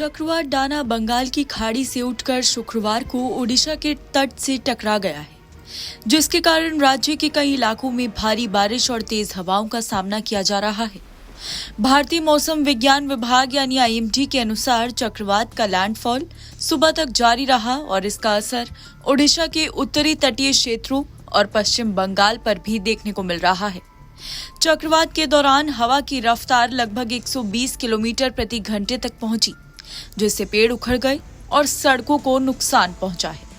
चक्रवात डाना बंगाल की खाड़ी से उठकर शुक्रवार को ओडिशा के तट से टकरा गया है, जिसके कारण राज्य के कई इलाकों में भारी बारिश और तेज हवाओं का सामना किया जा रहा है। भारतीय मौसम विज्ञान विभाग यानी IMD के अनुसार चक्रवात का लैंडफॉल सुबह तक जारी रहा और इसका असर ओडिशा के उत्तरी तटीय क्षेत्रों और पश्चिम बंगाल पर भी देखने को मिल रहा है। चक्रवात के दौरान हवा की रफ्तार लगभग 120 किलोमीटर प्रति घंटे तक पहुंची, जिससे पेड़ उखड़ गए और सड़कों को नुकसान पहुंचा है।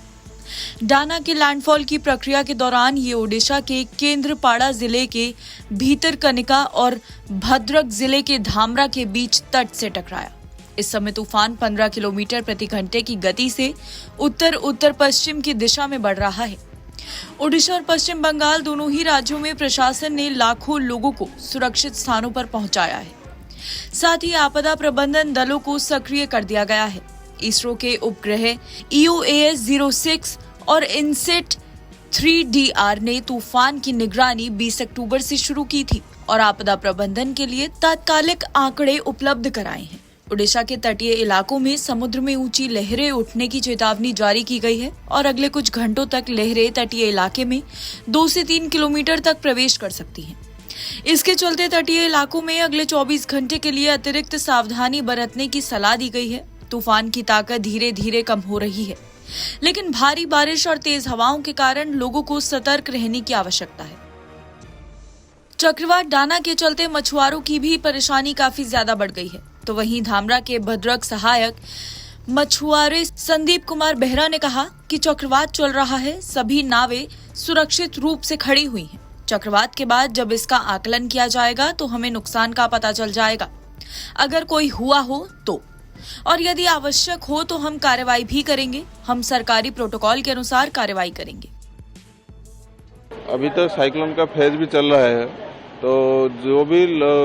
डाना के लैंडफॉल की प्रक्रिया के दौरान ये ओडिशा के केंद्रपाड़ा जिले के भीतरकनिका और भद्रक जिले के धामरा के बीच तट से टकराया। इस समय तूफान 15 किलोमीटर प्रति घंटे की गति से उत्तर पश्चिम की दिशा में बढ़ रहा है। ओडिशा और पश्चिम बंगाल दोनों ही राज्यों में प्रशासन ने लाखों लोगों को सुरक्षित स्थानों पर पहुंचाया है। साथ ही आपदा प्रबंधन दलों को सक्रिय कर दिया गया है। इसरो के उपग्रह EOAS-06 और इनसेट 3DR ने तूफान की निगरानी 20 अक्टूबर से शुरू की थी और आपदा प्रबंधन के लिए तात्कालिक आंकड़े उपलब्ध कराए हैं। ओडिशा के तटीय इलाकों में समुद्र में ऊंची लहरें उठने की चेतावनी जारी की गई है और अगले कुछ घंटों तक लहरें तटीय इलाके में 2 से 3 किलोमीटर तक प्रवेश कर सकती हैं। इसके चलते तटीय इलाकों में अगले 24 घंटे के लिए अतिरिक्त सावधानी बरतने की सलाह दी गई है। तूफान की ताकत धीरे धीरे कम हो रही है, लेकिन भारी बारिश और तेज हवाओं के कारण लोगों को सतर्क रहने की आवश्यकता है। चक्रवात डाना के चलते मछुआरों की भी परेशानी काफी ज्यादा बढ़ गई है। तो वहीं धामरा के भद्रक सहायक मछुआरे संदीप कुमार बेहरा ने कहा कि चक्रवात चल रहा है, सभी नावें सुरक्षित रूप से खड़ी हुई हैं। चक्रवात के बाद जब इसका आकलन किया जाएगा तो हमें नुकसान का पता चल जाएगा, अगर कोई हुआ हो तो, और यदि आवश्यक हो तो हम कार्रवाई भी करेंगे। हम सरकारी प्रोटोकॉल के अनुसार कार्रवाई करेंगे। अभी तक साइक्लोन का फेज भी चल रहा है, तो जो भी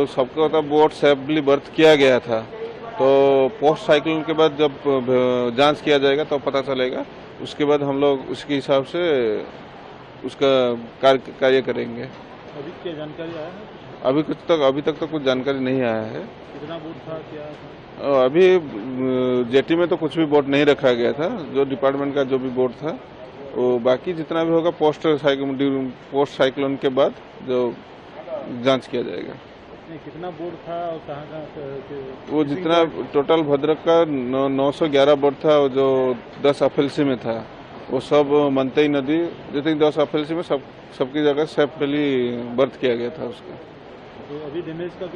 सबको तो बोट सेफली बर्थ किया गया था, तो पोस्ट साइक्लोन के बाद जब जांच किया जाएगा तो पता चलेगा। उसके बाद हम लोग उसके हिसाब से उसका कार्य करेंगे। अभी क्या जानकारी आया है? अभी तक तो कुछ जानकारी नहीं आया है। कितना बोट था, क्या था? अभी जेटी में तो कुछ भी बोट नहीं रखा गया था। जो डिपार्टमेंट का जो भी बोट था वो, बाकी जितना भी होगा पोस्ट साइक्लोन के बाद जो जांच किया जाएगा। कितना बोट था और कहाँ वो जितना टोटल भद्रक का 911 बोट था, जो 10 FLC में था, वो सब मनतई नदी जितनी 10 FLC में सबकी जगह सेफली बर्थ किया गया था उसका। तो अभी डैमेज का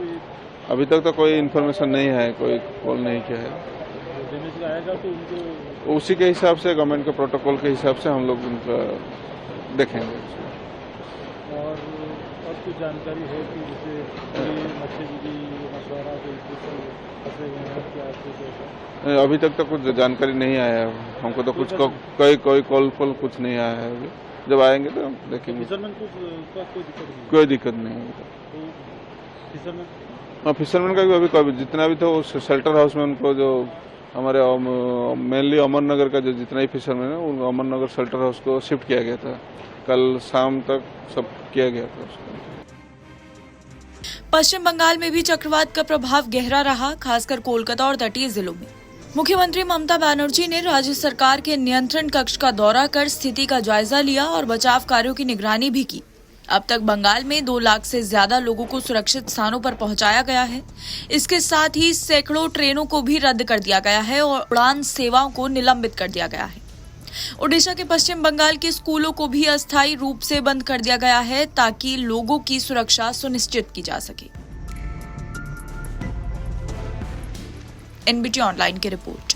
अभी तक तो कोई इन्फॉर्मेशन नहीं है, कोई कॉल नहीं किया है। डैमेज का आएगा तो उनको उसी के हिसाब से, गवर्नमेंट के प्रोटोकॉल के हिसाब से हम लोग उनका देखेंगे। और कुछ जानकारी है कि जैसे मछुआरा अभी तक तो कुछ जानकारी नहीं आया है हमको, तो कुछ कोई कॉल कुछ नहीं आया है। अभी जब आएंगे तो देखेंगे। कोई दिक्कत नहीं है। फिशरमैन का भी अभी जितना भी था वो शेल्टर हाउस में उनको, जो हमारे मेनली अमरनगर का जो जितना ही फिशरमैन है उनको अमरनगर शेल्टर हाउस को शिफ्ट किया गया था। कल शाम तक सब किया गया था उसको। पश्चिम बंगाल में भी चक्रवात का प्रभाव गहरा रहा, खासकर कोलकाता और तटीय जिलों में। मुख्यमंत्री ममता बनर्जी ने राज्य सरकार के नियंत्रण कक्ष का दौरा कर स्थिति का जायजा लिया और बचाव कार्यों की निगरानी भी की। अब तक बंगाल में 2 लाख से ज्यादा लोगों को सुरक्षित स्थानों पर पहुंचाया गया है। इसके साथ ही सैकड़ों ट्रेनों को भी रद्द कर दिया गया है और उड़ान सेवाओं को निलंबित कर दिया गया है। ओडिशा के पश्चिम बंगाल के स्कूलों को भी अस्थायी रूप से बंद कर दिया गया है, ताकि लोगों की सुरक्षा सुनिश्चित की जा सके। NBT ऑनलाइन की रिपोर्ट।